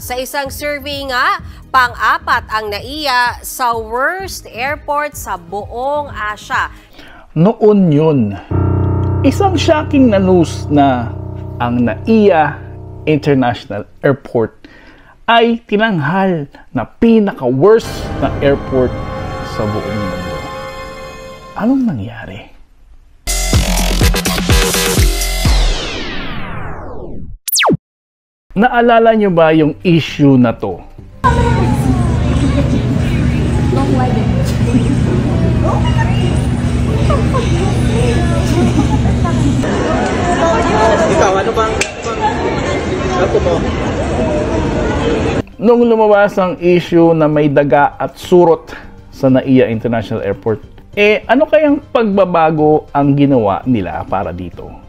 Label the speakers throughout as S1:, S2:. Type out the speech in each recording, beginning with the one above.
S1: Sa isang survey nga, pang-apat ang NAIA sa worst airport sa buong Asia.
S2: Noon yun, isang shocking na news na ang NAIA International Airport ay tinanghal na pinaka-worst na airport sa buong mundo. Anong nangyari? Naalala nyo ba yung issue na to?
S3: Ikaw, ano bang ako mo?
S2: Nung lumabas ang issue na may daga at surot sa NAIA International Airport, ano kayang pagbabago ang ginawa nila para dito?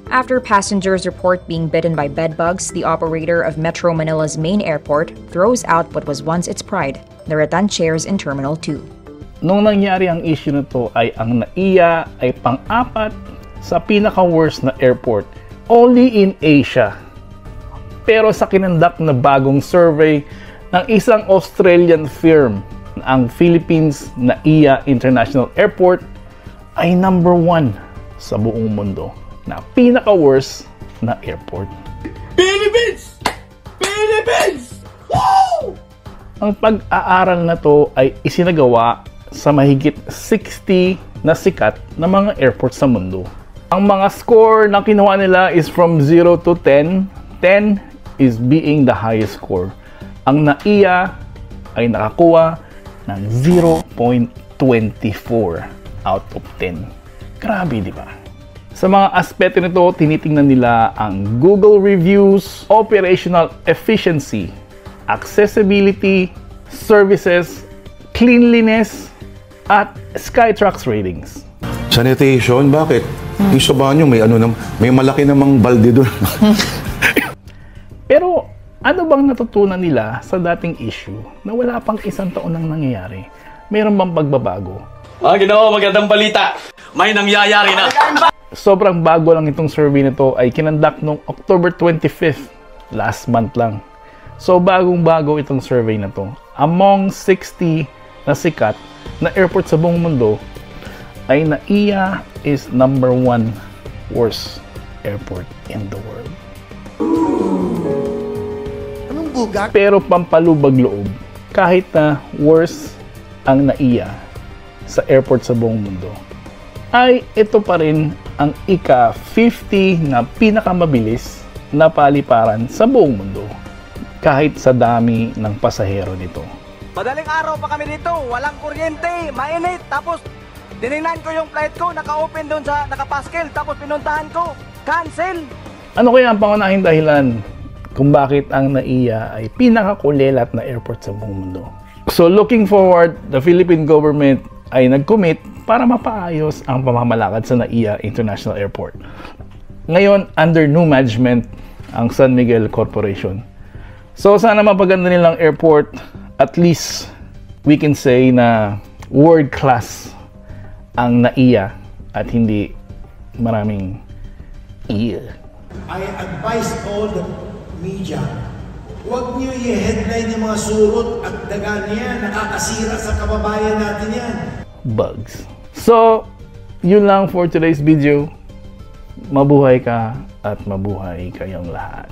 S4: After passengers report being bitten by bedbugs, the operator of Metro Manila's main airport throws out what was once its pride, the rattan chairs in Terminal 2.
S2: Nung nangyari ang issue na to ay ang NAIA ay pang-apat sa pinaka-worst na airport only in Asia. Pero sa kinandak na bagong survey ng isang Australian firm, ang Philippines NAIA International Airport ay number 1 sa buong mundo na pinaka-worst na airport.
S3: Philippines! Philippines! Woo!
S2: Ang pag-aaral na to ay isinagawa sa mahigit 60 na sikat na mga airport sa mundo. Ang mga score na kinuha nila is from 0 to 10. 10 is being the highest score. Ang NAIA ay nakakuha ng 0.24 out of 10. Grabe, di ba? Sa mga aspeto nito, tinitingnan nila ang Google reviews, operational efficiency, accessibility, services, cleanliness, at Skytrax ratings.
S5: Sanitation, bakit? Yung sa banyo, may malaki namang balde doon.
S2: Pero ano bang natutunan nila sa dating issue na wala pang isang taon nang nangyayari? Mayroon bang pagbabago?
S3: Ginoo, magandang balita. May nangyayari na.
S2: Sobrang bago lang itong survey na to ay kinandak noong October 25th, last month lang. So bagong-bago itong survey na to. Among 60 na sikat na airport sa buong mundo, ay NAIA is number 1 worst airport in the world.
S6: Anong bugak?
S2: Pero pampalubag loob, kahit na worst ang NAIA sa airport sa buong mundo, ay ito pa rin ang ika-50 na pinakamabilis na paliparan sa buong mundo, kahit sa dami ng pasahero nito.
S7: Madaling araw pa kami dito, walang kuryente, mainit, tapos diningnan ko yung flight ko, naka-open doon sa naka-paskel, tapos pinuntahan ko, cancel.
S2: Ano kaya ang pangunahing dahilan kung bakit ang NAIA ay pinakakulelat na airport sa buong mundo? So looking forward, the Philippine government ay nag-commit para mapaayos ang pamamalakad sa NAIA International Airport. Ngayon, under new management ang San Miguel Corporation. So sana mapaganda nilang airport, at least we can say na world class ang NAIA at hindi maraming ear.
S6: I advise all the media, huwag niyo i-headline yung mga surot at daga niya, nakakasira sa kababayan natin yan.
S2: Bugs. So, yun lang for today's video. Mabuhay ka at mabuhay kayong lahat.